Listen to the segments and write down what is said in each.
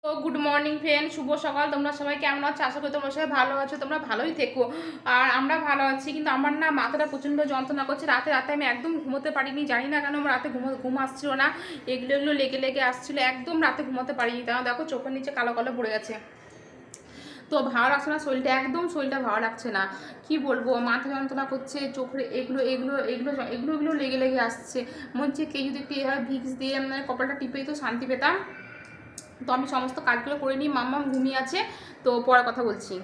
তো good morning friend, শুভ সকাল। তোমরা সবাই কেমন আছো? আশা করি তোমরা সবাই ভালো আছো, তোমরা ভালোই থেকো। আর আমরা ভালো আছি, কিন্তু আমার না মাথাটা প্রচণ্ড যন্ত্রণা করছে। রাতে রাতে আমি একদম ঘুমোতে পারিনি, জানি না কেন আমার রাতে ঘুম আসছিল না। এগুলো এগুলো লেগে লেগে আসছিলো, একদম রাতে ঘুমোতে পারিনি। তাও দেখো চোখের নিচে কালো কালো পড়ে গেছে। তো ভালো লাগছে না শরীরটা, একদম শরীরটা ভালো লাগছে না। কি বলবো, মাথা যন্ত্রণা করছে, চোখের এগুলো এগুলো এগুলো এগুলো এগুলো লেগে লেগে আসছে। মনে হচ্ছে কেউ যদি একটু এভাবে ভিক্স দিয়ে মানে কপালটা টিপেই তো শান্তি পেতাম। তো আমি সমস্ত কাজগুলো করে নিই। মাম্মাম ঘুমিয়ে আছে, তো পরে কথা বলছি।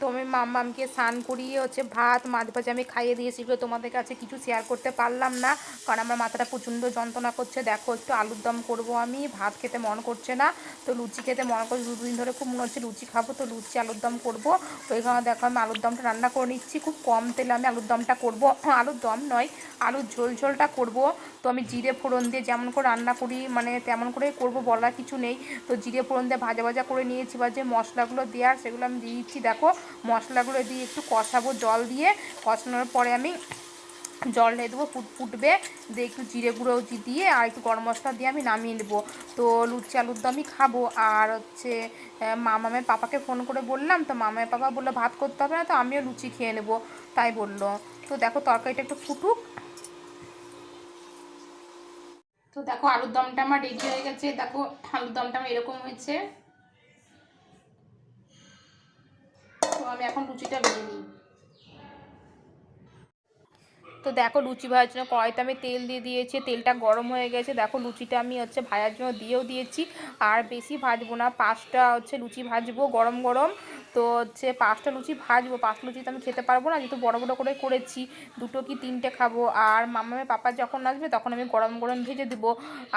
তো আমি মাম্মামকে স্নান করিয়ে ভাত মাছ ভাজা আমি খাইয়ে দিয়েছি। তোমাদের কাছে কিছু শেয়ার করতে পারলাম না, কারণ আমার মাথাটা প্রচণ্ড যন্ত্রণা করছে। দেখো, একটু আলুর দম করবো আমি, ভাত খেতে মন করছে না। তো লুচি খেতে মন করছে, দুদিন ধরে খুব মনে হচ্ছে লুচি খাবো, তো লুচি আলুর দম করবো। ওইখানে দেখো আমি আলুর দমটা রান্না করে নিচ্ছি, খুব কম তেলে আমি আলুর দমটা করবো। আলুর দম নয়, আলুর ঝোল ঝোলটা করবো। তো আমি জিরে ফোড়ন দিয়ে যেমন করে রান্না করি মানে তেমন করেই করবো, বলার কিছু নেই। তো জিরে ফোড়ন দিয়ে ভাজা ভাজা করে নিয়েছি, বা যে মশলাগুলো দেওয়ার সেগুলো আমি দিয়ে দিচ্ছি। দেখো, মশলাগুলো দিয়ে একটু কষাবো জল দিয়ে। কষানোর পরে আমি জল ঢেলে দেবো, ফুটবে দিয়ে একটু জিরে গুঁড়ো দিয়ে আর একটু গরম মশলা দিয়ে আমি নামিয়ে নেবো। তো লুচি আলুর দমই খাবো। আর মামামের পাপাকে ফোন করে বললাম, তো মামামের পাপা বললো ভাত করতে হবে না, তো আমিও লুচি খেয়ে নেবো, তাই বললো। তো দেখো তরকারিটা একটু ফুটুক। তো দেখো আলুর দমটা আমার রেডি হয়ে গেছে। দেখো আলুর দমটা আমার এরকম হয়েছে। তো আমি এখন লুচিটা ভেজে নিই। তো দেখো লুচি ভাজার জন্য কড়াইতে আমি তেল দিয়ে দিয়েছি, তেলটা গরম হয়ে গেছে। দেখো লুচিটা আমি ভাজার জন্য দিয়েও দিয়েছি। আর বেশি ভাজবো না, 5টা লুচি ভাজবো গরম গরম। তো 5টা লুচি ভাজবো, 5টা লুচি তো আমি খেতে পারবো না, যেহেতু বড় বড় করে করেছি। 2 কি 3টে খাবো। আর মাম্মামের পাপা যখন আসবে তখন আমি গরম গরম ভেজে দেবো।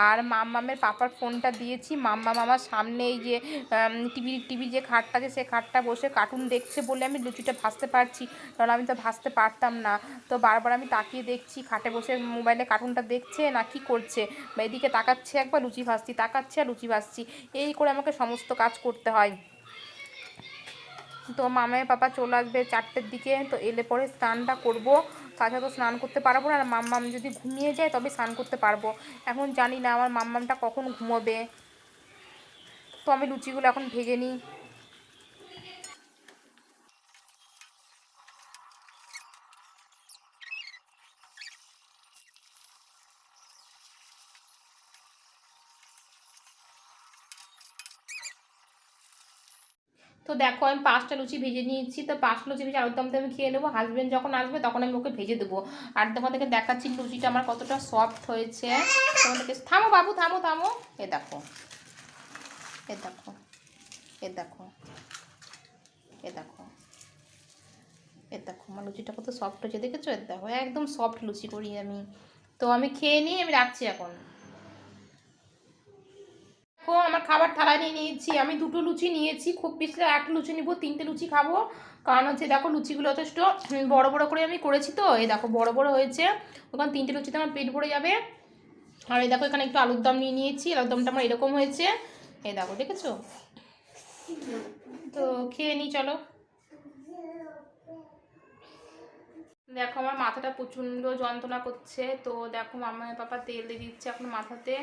আর মাম্মামের পাপার ফোনটা দিয়েছি, মাম্মাম আমার সামনে এই যে টিভি যে খাটটা আছে সে খাটটা বসে কার্টুন দেখছে বলে আমি লুচিটা ভাজতে পারছি, কারণ আমি তো ভাজতে পারতাম না। তো বারবার আমি তাকিয়ে দেখছি, খাটে বসে মোবাইলে কার্টুনটা দেখছে না কি করছে, বা এদিকে তাকাচ্ছে একবার লুচি ভাজছি, তাকাচ্ছে আর লুচি ভাজছি, এই করে আমাকে সমস্ত কাজ করতে হয়। তো মামার পাপা চলে আসবে 4টের দিকে, তো এলে পরে স্নানটা করবো। তাছাড়া তো স্নান করতে পারবো না, আর মাম্মাম যদি ঘুমিয়ে যায় তবে স্নান করতে পারবো। এখন জানি না আমার মাম্মামটা কখন ঘুমোবে। তো আমি লুচিগুলো এখন ভেজে নিই। তো দেখো আমি 5টা লুচি ভেজে নিয়েছি। তো 5টা লুচি ভেজে আলুর দমটা আমি খেয়ে নেবো। হাজব্যান্ড যখন আসবে তখন আমি ওকে ভেজে দেবো। আর তোমাদেরকে দেখাচ্ছি লুচিটা আমার কতটা সফট হয়েছে। তোমাদেরকে থামো বাবু, থামো থামো। এ দেখো, এ দেখো, এ দেখো, এ দেখো, এ দেখো আমার লুচিটা কত সফট হয়েছে, দেখেছো? এ দেখো একদম সফট লুচি করি আমি। তো আমি খেয়ে নিই, আমি রাখছি এখন। দেখো আমার খাবার থালায় নিয়ে নিয়েছি, আমি 2টো লুচি নিয়েছি, খুব বেশি 1 লুচি নিবো, 3টে লুচি খাবো। কারণ দেখো লুচিগুলো যথেষ্ট বড় বড় করে আমি করেছি, তো এই দেখো বড় বড় হয়েছে। ওখানে 3টে লুচিতে আমার পেট ভরে যাবে। আর এই দেখো এখানে একটু আলুর দম নিয়ে নিয়েছি, আলুর দমটা আমার এরকম হয়েছে। এই দেখো, দেখেছো? তো খেয়ে নিই চলো। দেখো আমার মাথাটা প্রচণ্ড যন্ত্রণা করছে। তো দেখো মামা পাপা তেল দিয়ে দিচ্ছে এখন মাথাতে।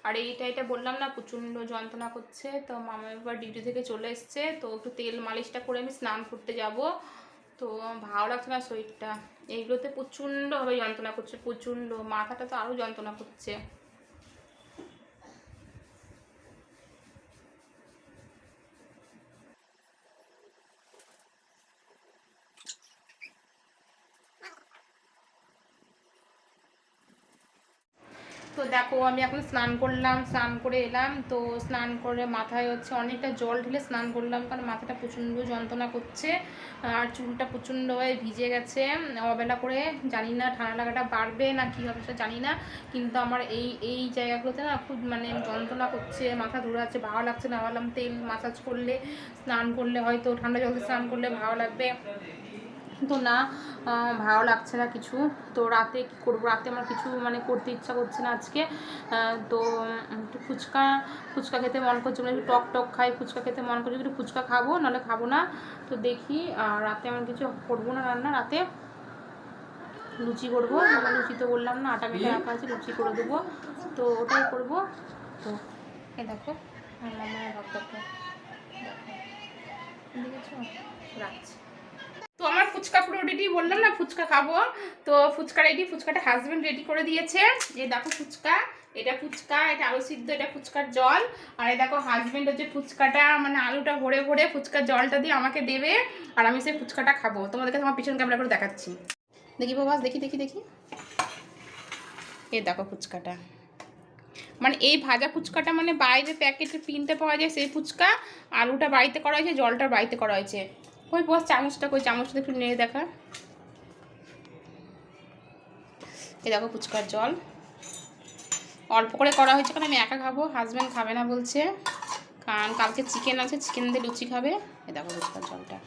আর এটা বললাম না, প্রচণ্ড যন্ত্রণা করছে। তো মামা পাপা ডিউটি থেকে চলে এসছে, তো একটু তেল মালিশটা করে আমি স্নান করতে যাব। তো ভালো লাগছে না শরীরটা, এইগুলোতে প্রচণ্ডভাবে যন্ত্রণা করছে, প্রচণ্ড। মাথাটা তো আরও যন্ত্রণা করছে। তো দেখো আমি এখন স্নান করলাম, স্নান করে এলাম। তো স্নান করে মাথায় অনেকটা জল ঢেলে স্নান করলাম, কারণ মাথাটা প্রচণ্ড যন্ত্রণা করছে। আর চুলটা প্রচণ্ডভাবে ভিজে গেছে অবেলা করে। জানি না ঠান্ডা লাগাটা বাড়বে না কী হবে সেটা জানি না, কিন্তু আমার এই এই জায়গাগুলোতে না খুব মানে যন্ত্রণা করছে, মাথা ধরে আছে, ভালো লাগছে না। ভাবলাম তেল মাসাজ করলে, স্নান করলে হয়তো ঠান্ডা জলে স্নান করলে ভালো লাগবে, তো না, ভালো লাগছে না কিছু। তো রাতে কী করবো, রাতে আমার কিছু মানে করতে ইচ্ছা করছে না আজকে। তো একটু ফুচকা ফুচকা খেতে মন করছে, মানে একটু টক টক খাই, ফুচকা খেতে মন করছে, একটু ফুচকা খাবো, নাহলে খাবো না। তো দেখি, রাতে আমার কিছু করবো না রান্না, রাতে লুচি করবো। লুচি তো বললাম না, আটা মেখে রাখা আছে, লুচি করে দেবো, তো ওটাই করবো। তো এ দেখো দেখো দেখেছো, রাখছি। তো আমার ফুচকা পুরো রেডি, বললাম না ফুচকা খাবো, তো ফুচকা রেডি, ফুচকাটা হাজবেন্ড রেডি করে দিয়েছে। এই দেখো ফুচকা, এটা ফুচকা, এটা আলু সিদ্ধ, এটা ফুচকার জল। আর এই দেখো হাজবেন্ড হচ্ছে ফুচকাটা মানে আলুটা ভরে ভরে ফুচকার জলটা দিয়ে আমাকে দেবে, আর আমি সেই ফুচকাটা খাবো। তোমাদেরকে আমার পিছন ক্যামেরা করে দেখাচ্ছি, দেখি বাবা, দেখি দেখি দেখি। এই দেখো ফুচকাটা, মানে এই ভাজা ফুচকাটা মানে বাইরে প্যাকেটে কিনতে পাওয়া যায় সেই ফুচকা, আলুটা বাড়িতে করা হয়েছে, জলটা বাড়িতে করা হয়েছে। ওই বস চামচটা কই, চামচটা একটু নেড়ে দেখা। এই দেখো ফুচকার জল অল্প করে করা হয়েছে, কারণ আমি একা খাবো, হাজব্যান্ড খাবে না বলছে, কারণ কালকে চিকেন আছে, চিকেন দিয়ে লুচি খাবে। এই দেখো ফুচকার জলটা,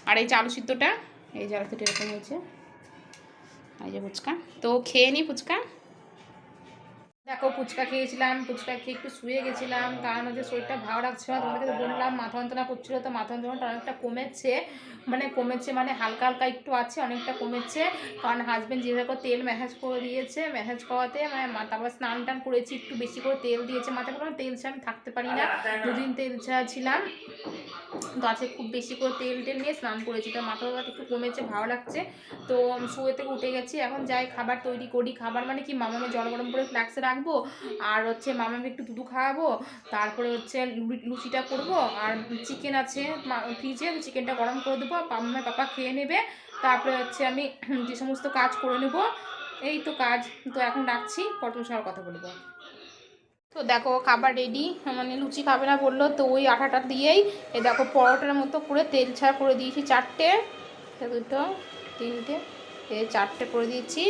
আর এই যে আলু সিদ্ধটা, এই যে আলু সিদ্ধ এরকম হয়েছে, এই যে ফুচকা। তো খেয়ে নিই ফুচকা। দেখো ফুচকা খেয়েছিলাম, ফুচকা খেয়ে একটু শুয়ে গেছিলাম, কারণ হচ্ছে শরীরটা ভালো লাগছে না, তোমাদেরকে তো বললাম মাথা যন্ত্রণা করছিলো, তো মাথা যন্ত্রণাটা অনেকটা কমেছে, মানে হালকা হালকা একটু আছে, অনেকটা কমেছে, কারণ হাজব্যান্ড যেভাবে তেল ম্যাসাজ করে দিয়েছে, ম্যাসাজ করাতে মানে তারপর স্নান টান করেছি, একটু বেশি করে তেল দিয়েছে মাথায়, কারণ তেল ছাড়া আমি থাকতে পারি না, দুদিন তেল ছাড়া ছিলাম, তো আজকে খুব বেশি করে তেল নিয়ে স্নান করেছি, তো মাথা ব্যথাটা একটু কমেছে, ভালো লাগছে। তো শুয়ে থেকে উঠে গেছি, এখন যাই খাবার তৈরি করি। খাবার মানে কি, মামাকে জল গরম করে ফ্লাক্সে রাখবো, আর হচ্ছে মামাকে একটু দুধু খাওয়াবো, তারপরে হচ্ছে লুচিটা করবো, আর চিকেন আছে ফ্রিজে, চিকেনটা গরম করে দেবো, মামা পাপা খেয়ে নেবে, তারপরে হচ্ছে আমি যে সমস্ত কাজ করে নেবো, এই তো কাজ। তো এখন রাখছি, পর তোমার সঙ্গে কথা বলবো। তো দেখো খাবার রেডি, মানে লুচি খাবে না বললো, তো ওই আটাটা দিয়েই এই দেখো পরোটার মতো করে তেল ছাড়া করে দিয়েছি, 4টে, 2, 3টে, এই 4টে করে দিয়েছি।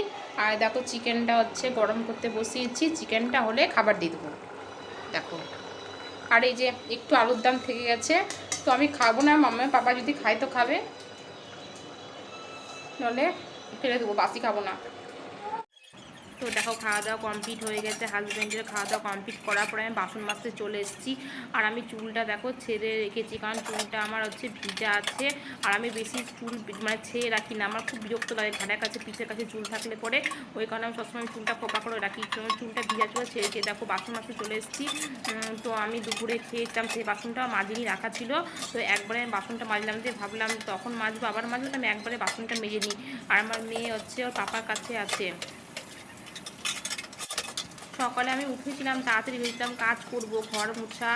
আর দেখো চিকেনটা হচ্ছে গরম করতে বসিয়েছি, চিকেনটা হলে খাবার দিয়ে দেবো। দেখো, আর এই যে একটু আলুর দাম থেকে গেছে, তো আমি খাবো না, মাম্মা পাপা যদি খায় তো খাবে, নাহলে ফেলে দেবো, বাসি খাবো না। তো দেখো খাওয়া দাওয়া কমপ্লিট হয়ে গেছে, হাজব্যান্ডের খাওয়া দাওয়া কমপ্লিট করার পরে আমি বাসন মাজতে চলে এসেছি। আর আমি চুলটা দেখো ছেড়ে রেখেছি, কারণ চুলটা আমার হচ্ছে ভিজা আছে, আর আমি বেশি চুল মানে ছেড়ে রাখি না, আমার খুব বিরক্ত লাগে ঘাড়ের কাছে পিঠের কাছে চুল থাকলে পরে, ওই কারণে আমি সবসময় চুলটা খোপা করে রাখি, চুলটা ভিজা চুলে ছেড়েছি। দেখো বাসন মাজতে চলে এসেছি, তো আমি দুপুরে খেয়েছিলাম, সেই বাসনটা মাজিনি রাখা ছিল, তো একবারে আমি বাসনটা মাজলাম, যে ভাবলাম তখন মাজবো আবার মাজবো, আমি একবারে বাসনটা মেজে নিই। আর আমার মেয়ে হচ্ছে ওর পাপার কাছে আছে। সকালে আমি উঠেছিলাম, তাড়াতাড়ি ভেবেছিলাম কাজ করব, ঘর মোছা,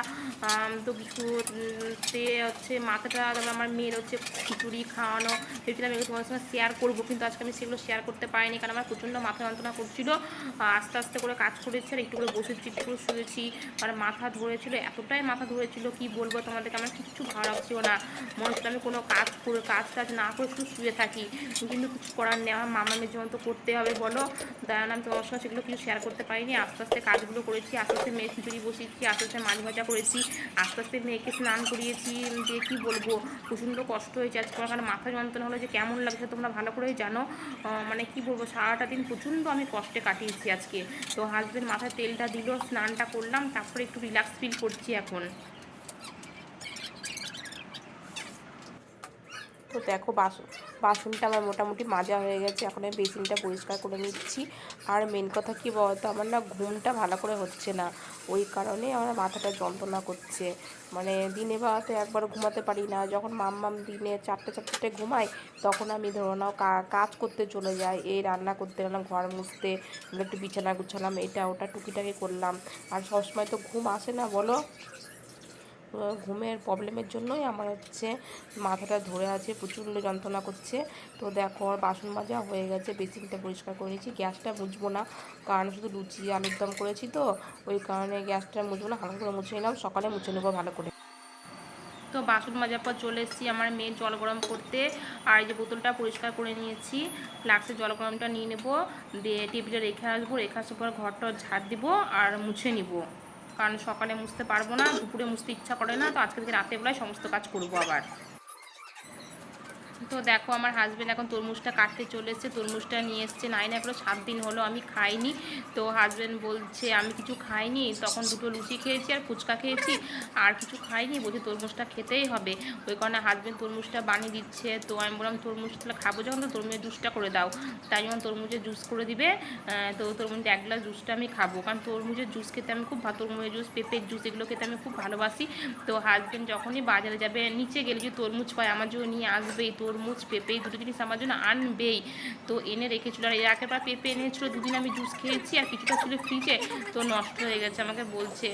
তো কিছুতে হচ্ছে মাথাটা, আমার মেয়ের হচ্ছে খিচুড়ি খাওয়ানো, ভেবেছিলাম এগুলো তোমার সঙ্গে শেয়ার করবো, কিন্তু আজকে আমি সেগুলো শেয়ার করতে পারিনি, কারণ আমার প্রচণ্ড মাথা যন্ত্রণা করছিল। আস্তে আস্তে করে কাজ করেছি, আর একটু করে বসেছি, একটু করে শুয়েছি, আর মাথা ধরেছিল, এতটাই মাথা ধরেছিল কি বলবো তোমাদেরকে, আমার কিচ্ছু ভালো লাগছিল না, মনে হচ্ছিল আমি কোনো কাজ টাজ না করে শুধু শুয়ে থাকি, কিন্তু কিছু করার নেই, আমার মামা মেয়ের যেমন তো করতে হবে বলো, দাঁড়ান আমি তোমার সঙ্গে সেগুলো কিছু শেয়ার করতে পারিনি। আস্তে আস্তে কাজগুলো করেছি, আস্তে আস্তে মেয়ে খিচুড়ি বসিয়েছি, আস্তে আস্তে মাছ ভাজা করেছি, আস্তে আস্তে মেয়েকে স্নান করিয়েছি, যে কী বলবো প্রচণ্ড কষ্ট হয়েছে আজকে আমার, কারণ মাথা যন্ত্রণা হলো যে কেমন লাগছে তোমরা ভালো করেই জানো, মানে কি বলবো সারাটা দিন প্রচণ্ড আমি কষ্টে কাটিয়েছি আজকে। তো হাজবেন্ড মাথায় তেলটা দিল, স্নানটা করলাম, তারপরে একটু রিল্যাক্স ফিল করছি এখন। তো দেখো বাসনটা আমার মোটামুটি মাজা হয়ে গেছে, এখন আমি বেসিনটা পরিষ্কার করে নিচ্ছি। আর মেন কথা কি বলতো, আমার না ঘুমটা ভালো করে হচ্ছে না, ওই কারণে আমার মাথাটা যন্ত্রণা করছে, মানে দিনে বেলাতে একবার ঘুমাতে পারি না, যখন মাম্মাম দিনে 4টে ঘুমায়, তখন আমি ধরো নাও কাজ করতে চলে যাই, এই রান্না করতে গেলাম, ঘর মুছতে, একটু বিছানা গুছালাম, এটা ওটা টুকিটাকি করলাম, আর সবসময় তো ঘুম আসে না বলো, ঘুমের প্রবলেমের জন্যই আমার হচ্ছে মাথাটা ধরে আছে, প্রচণ্ড যন্ত্রণা করছে। তো দেখো বাসন মাজা হয়ে গেছে, বেসিনটা পরিষ্কার করে নিয়েছি, গ্যাসটা মুছবো না, কারণ শুধু লুচি আলুর দম করেছি, তো ওই কারণে গ্যাসটা মুছবো না, হালকা করে মুছে নিলাম, সকালে মুছে নেবো ভালো করে। তো বাসন মাজার পর চলে এসেছি আমার মেয়ের জল গরম করতে, আর এই যে বোতলটা পরিষ্কার করে নিয়েছি, ফ্লাক্সে জল গরমটা নিয়ে নেবো, দিয়ে টেবিলে রেখে আসবো, রেখে আসার পর ঘরটা ঝাড় দিব আর মুছে নিব, কারণ সকালে মুছতে পারবো না, দুপুরে মুছতে ইচ্ছা করে না, তো আজকে থেকে রাতের বেলায় সমস্ত কাজ করবো আবার। তো দেখো আমার হাজব্যান্ড এখন তরমুজটা কাটতে চলে এসছে, তরমুজটা নিয়ে এসছে নাইনে, এখনো 7 দিন হলো আমি খাইনি। তো হাজব্যান্ড বলছে আমি কিছু খাইনি, তখন 2টো লুচি খেয়েছি আর ফুচকা খেয়েছি, আর কিছু খাইনি, বলছে তরমুজটা খেতেই হবে। ওই কারণে হাজব্যান্ড তরমুজটা বানিয়ে দিচ্ছে। তো আমি বললাম তরমুজ তাহলে খাবো যখন তো তরমুজের জুসটা করে দাও। তাই যখন তরমুজের জুস করে দিবে, তো তরমুজের 1 গ্লাস জুসটা আমি খাবো, কারণ তরমুজের জুস খেতে আমি খুব তরমুজের জুস, পেঁপের জুস এগুলো খেতে আমি খুব ভালোবাসি। তো হাজব্যান্ড যখনই বাজারে যাবে, নিচে গেলে যদি তরমুজ পায় আমার জন্য নিয়ে আসবেই, তরমুজ পেঁপে এই দুটো জিনিস আমার জন্য আনবেই। তো এনে রেখেছিল, আর এর আগের বার পেঁপে এনেছিল, 2 দিন আমি জুস খেয়েছি, আর কিছুটা ছিল ফ্রিজে, তো নষ্ট হয়ে গেছে। আমাকে বলছে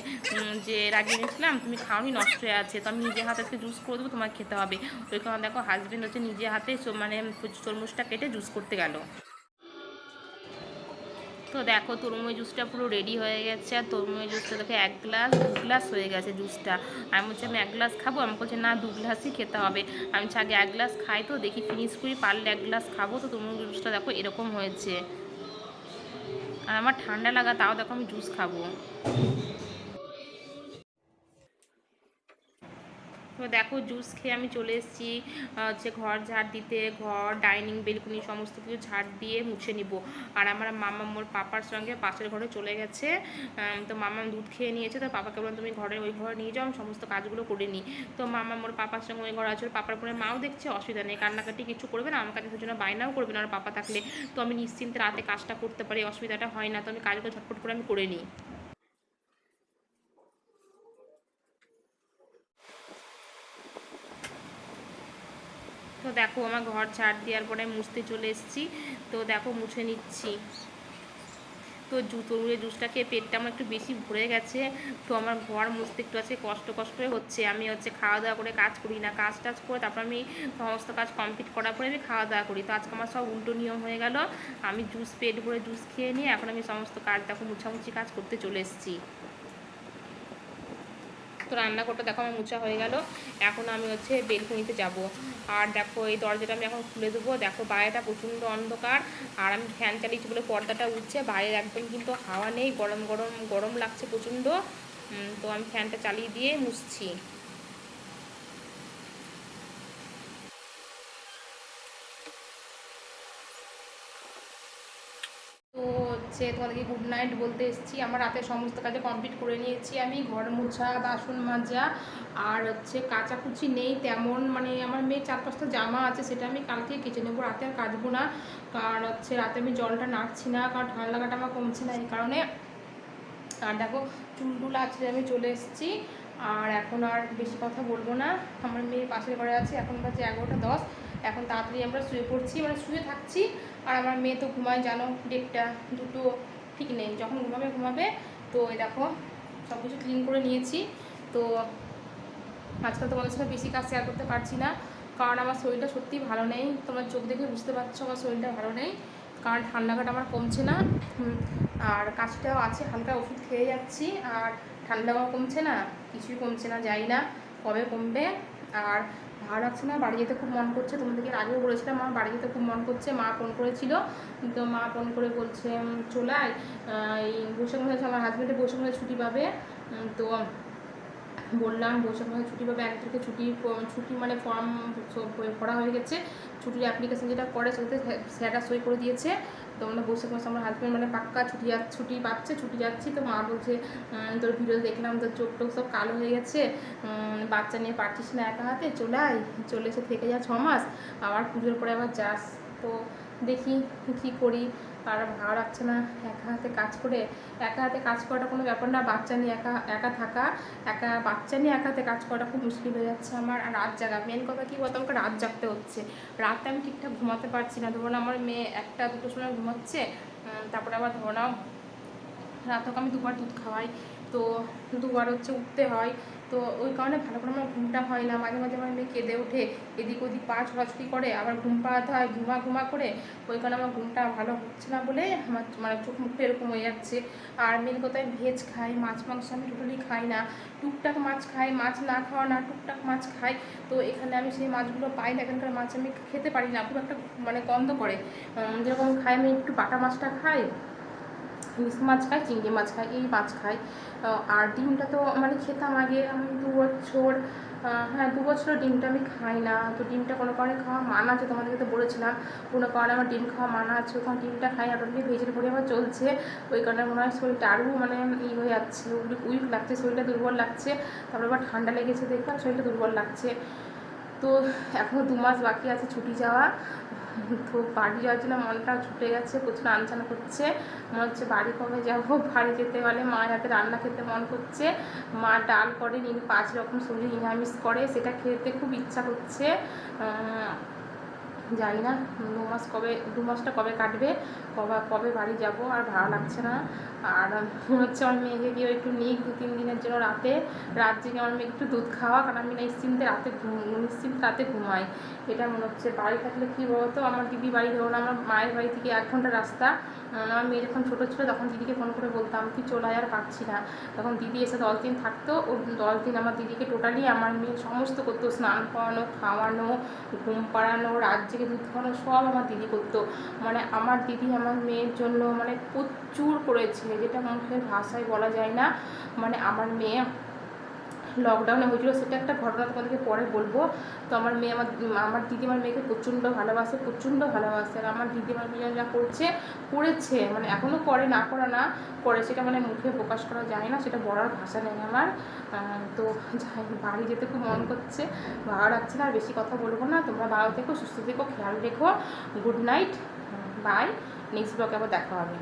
যে এর আগে এনেছিলাম তুমি খাওনি, নষ্ট হয়ে আছে, তো আমি নিজে হাতে জুস করে দেবো, তোমার খেতে হবে। ওই কারণে দেখো হাজব্যান্ড হচ্ছে নিজে হাতে মানে তরমুজটা কেটে জুস করতে গেল। তো দেখো তরমুজ জুসটা পুরো রেডি হয়ে গেছে, আর তরমুজ জুসটা দেখো 1 গ্লাস 2 গ্লাস হয়ে গেছে জুসটা। আমি বলছি আমি 1 গ্লাস খাবো, আমি বলছি না 2 গ্লাসই খেতে হবে। আমি আগে 1 গ্লাস খাই, তো দেখি ফিনিশ করি, পারলে 1 গ্লাস খাবো। তো তরমুজ জুসটা দেখো এরকম হয়েছে, আর আমার ঠান্ডা লাগা, তাও দেখো আমি জুস খাবো। তো দেখো জুস খেয়ে আমি চলে এসেছি হচ্ছে ঘর ঝাড় দিতে, ঘর ডাইনিং বেলকুনি সমস্ত কিছু ঝাড় দিয়ে মুছে নিব। আর আমার মামা মোর পাপার সঙ্গে পাশের ঘরে চলে গেছে। তো মামা দুধ খেয়ে নিয়েছে, তো পাপাকে বললাম তুমি ওই ঘরে নিয়ে যাও, আমি সমস্ত কাজগুলো করে নিই। তো মামা মোর পাপার সঙ্গে ওই ঘরে আছে, পাপার পরে মাও দেখছে, অসুবিধা নেই, কান্নাকাটি কিছু করবে না, আমার কাছে জন্য বায়নাও করবে না, আর পাপা থাকলে তো আমি নিশ্চিন্তে রাতে কাজটা করতে পারি, অসুবিধাটা হয় না। তো আমি কাজগুলো ঝটপট করে আমি করে নিই। তো দেখো আমার ঘর ঝাড় দেওয়ার পরে মুছতে চলে এসেছি, তো দেখো মুছে নিচ্ছি। তো তরমুজের জুসটা খেয়ে পেটটা আমার একটু বেশি ভরে গেছে, তো আমার ঘর মুছতে একটু আছে কষ্ট হচ্ছে। আমি হচ্ছে খাওয়া দাওয়া করে কাজ করি না, কাজ টাজ করে তারপর আমি সমস্ত কাজ কমপ্লিট করার পরে আমি খাওয়া দাওয়া করি। তো আজকে আমার সব উল্টো নিয়ম হয়ে গেল, আমি জুস পেট ভরে জুস খেয়ে নিয়ে এখন আমি সমস্ত কাজ দেখো মুছামুছি কাজ করতে চলে এসেছি। তো রান্না করতে দেখো আমার মোছা হয়ে গেল, এখন আমি হচ্ছে বেলকুনিতে যাব। আর দেখো এই দরজাটা আমি এখন খুলে দেবো, দেখো বাইরেটা প্রচণ্ড অন্ধকার, আর আমি ফ্যান চালিয়েছি বলে পর্দাটা উঠছে, বাইরে একদম কিন্তু হাওয়া নেই, গরম গরম গরম লাগছে প্রচণ্ড। তো আমি ফ্যানটা চালিয়ে দিয়ে মুছছি। তো হচ্ছে তোমাদেরকে গুড নাইট বলতে এসেছি, আমার রাতে সমস্ত কাজে কমপ্লিট করে নিয়েছি, আমি ঘর মোছা বাসন মাজা আর হচ্ছে কাচাকুচি নেই তেমন, মানে আমার মেয়ে 4-5টা জামা আছে, সেটা আমি কালকে কেচে নেবো, রাতে আর কাচবো না। কারণ হচ্ছে রাতে আমি জলটা নাড়ছি না, কারণ ঠান্ডা লাগাটা আমার কমছে না এই কারণে। আর দেখো চুলটুল আছে, আমি চলে এসেছি, আর এখন আর বেশি কথা বলবো না। আমার মেয়ে পাশের ঘরে আছে, এখন বাজে 11টা 10, এখন তাড়াতাড়ি আমরা শুয়ে পড়ছি, মানে শুয়ে থাকছি। আর আমার মেয়ে তো ঘুমায় জানো, 1টা 2টো ঠিক নেই, যখন ঘুমাবে ঘুমাবে। তো এই দেখো সব কিছু ক্লিন করে নিয়েছি। তো আজকাল তোমাদের সাথে বেশি কাজ শেয়ার করতে পারছি না, কারণ আমার শরীরটা সত্যিই ভালো নেই, তোমরা চোখ দেখে বুঝতে পারছো আমার শরীরটা ভালো নেই, কারণ ঠান্ডাটা আমার কমছে না। আর কাশটাও আছে, হালকা ওষুধ খেয়ে যাচ্ছি, আর ঠান্ডাও কমছে না, কিছুই কমছে না, যাই না কবে কমবে। আর ভালো লাগছে না, বাড়ি যেতে খুব মন করছে, তোমাদেরকে আগেও বলেছিলাম আমার বাড়ি যেতে খুব মন করছে, মা ফোন করেছিল, তো মা ফোন করে বলছে চলে আয়, এই বৈশাখ মাসে আমার হাজব্যান্ডের বৈশাখ মাসে ছুটি পাবে। তো বললাম বৈশাখ মাসে ছুটি পাবে, 1 তারিখে ছুটি মানে ফর্ম ভরা হয়ে গেছে, ছুটির অ্যাপ্লিকেশন যেটা করে সেটাতে স্যাররা সই করে দিয়েছে। তো আমরা বৈশাখ মাসে আমার হাজব্যান্ড মানে পাক্কা ছুটি পাচ্ছে, ছুটি যাচ্ছি। তো মা বলছে তোর ভিডিও দেখলাম, তোর চোখ টোক সব কালো হয়ে গেছে, বাচ্চা নিয়ে পারছিস না একা হাতে, চলে এসে থেকে যা 6 মাস, আবার পুজোর পরে আবার যাস। তো দেখি কী করি, আর ভালো লাগছে না একা হাতে কাজ করে, একা হাতে কাজ করাটা কোনো ব্যাপার না, বাচ্চা নিয়ে একা থাকা, বাচ্চা নিয়ে একা হাতে কাজ করাটা খুব মুশকিল হয়ে যাচ্ছে আমার। আর রাত জাগা, মেন কথা কী বলতো, আমাকে রাত জাগতে হচ্ছে, রাতে আমি ঠিকঠাক ঘুমাতে পারছি না। ধরুন আমার মেয়ে 1টা 2টোর সময় ঘুমাচ্ছে, তারপরে আবার ধরো নাও রাতকে আমি 2বার দুধ খাওয়াই, তো 2বার হচ্ছে উঠতে হয়, তো ওই কারণে ভালো করে আমার ঘুমটা হয় না। মাঝে মাঝে আমার মেয়ে কেঁদে ওঠে, এদিক ওদিক পা ছোড়াছুড়ি করে, আবার ঘুম পাড়াতে হয় ঘুমা করে, ওই কারণে আমার ঘুমটা ভালো হচ্ছে না বলে আমার মানে চোখ মুখটা এরকম হয়ে যাচ্ছে। আর মেন কথায় ভেজ খাই, মাছ মাংস আমি টোটালি খাই না, টুকটাক মাছ খাই, মাছ না খাওয়া না, টুকটাক মাছ খাই। তো এখানে আমি সেই মাছগুলো পাই না, এখানকার মাছ আমি খেতে পারি না, খুব একটা মানে গন্ধ করে। যেরকম খাই আমি একটু বাটা মাছটা খাই, ইলিশ মাছ খাই, চিংড়ি মাছ খাই, এই মাছ খাই। আর ডিমটা তো মানে খেতাম আগে, আমি 2 বছর হ্যাঁ 2 বছরের ডিমটা আমি খাই না, তো ডিমটা কোনো কারণে খাওয়া মানা আছে, তোমাদেরকে তো বলেছিলাম কোনো কারণে আমার ডিম খাওয়া মানা আছে, ওখানে ডিমটা খাই আর অলরেডি ভেজের পরে আমার চলছে, ওই কারণে মনে হয় শরীরটা আরও মানে হয়ে যাচ্ছে, উইক লাগছে, শরীরটা দুর্বল লাগছে, তারপর আবার ঠান্ডা লেগেছে দেখলাম শরীরটা দুর্বল লাগছে। তো এখনও 2 মাস বাকি আছে ছুটি যাওয়া, তো বাড়ি যাওয়ার জন্য মনটা ছুটে গেছে, প্রচুর আনচান করছে, মনে হচ্ছে বাড়ি কবে যাবো। বাড়ি যেতে গেলে মায়ের হাতে রান্না খেতে মন করছে, মা ডাল করে 5 রকম সবজি নিরামিষ করে, সেটা খেতে খুব ইচ্ছা করছে। জানি না 2 মাসটা কবে কাটবে, কবে বাড়ি যাব, আর ভালো লাগছে না। আর মনে হচ্ছে আমার মেয়েকে গিয়ে একটু নিক 2-3 দিনের জন্য রাত জেগে আমার মেয়েকে একটু দুধ খাওয়া, কারণ আমি নিশ্চিন্তে রাতে ঘুমাই, এটা মনে হচ্ছে। বাড়ি থাকলে কী বলতো, আমার দিদি বাড়ি ধরুন আমার মায়ের বাড়ি থেকে 1 ঘন্টা রাস্তা, আমার মেয়ে যখন ছোটো ছিল তখন দিদিকে ফোন করে বলতাম কি চলে আর পারছি না, তখন দিদি এসে 10 দিন থাকতো, ও 10 দিন আমার দিদিকে টোটালি আমার মেয়ে সমস্ত করতো, স্নান করানো, খাওয়ানো, ঘুম পাড়ানো, রাত জেগে দুধ খাওয়ানো, সব আমার দিদি করতো। মানে আমার দিদি আমার মেয়ের জন্য মানে প্রচুর করেছে, যেটা মুখের ভাষায় বলা যায় না। মানে আমার মেয়ে লকডাউনে হয়েছিল, সেটা একটা ঘটনা তোমাদেরকে পরে বলবো। তো আমার দিদি আমার মেয়েকে প্রচণ্ড ভালোবাসে, আর আমার দিদি আমার মেয়ে যা করেছে মানে এখনও করে, না করা না করে, সেটা মানে মুখে প্রকাশ করা যায় না, সেটা বলার ভাষা নেই আমার। তো বাড়ি যেতে খুব মন করছে, ভালো লাগছে না, আর বেশি কথা বলবো না। তোমরা ভালো থেকো, সুস্থ থেকো, খেয়াল রেখো, গুড নাইট, বাই, নেক্সট ব্লগে আবার দেখা হবে।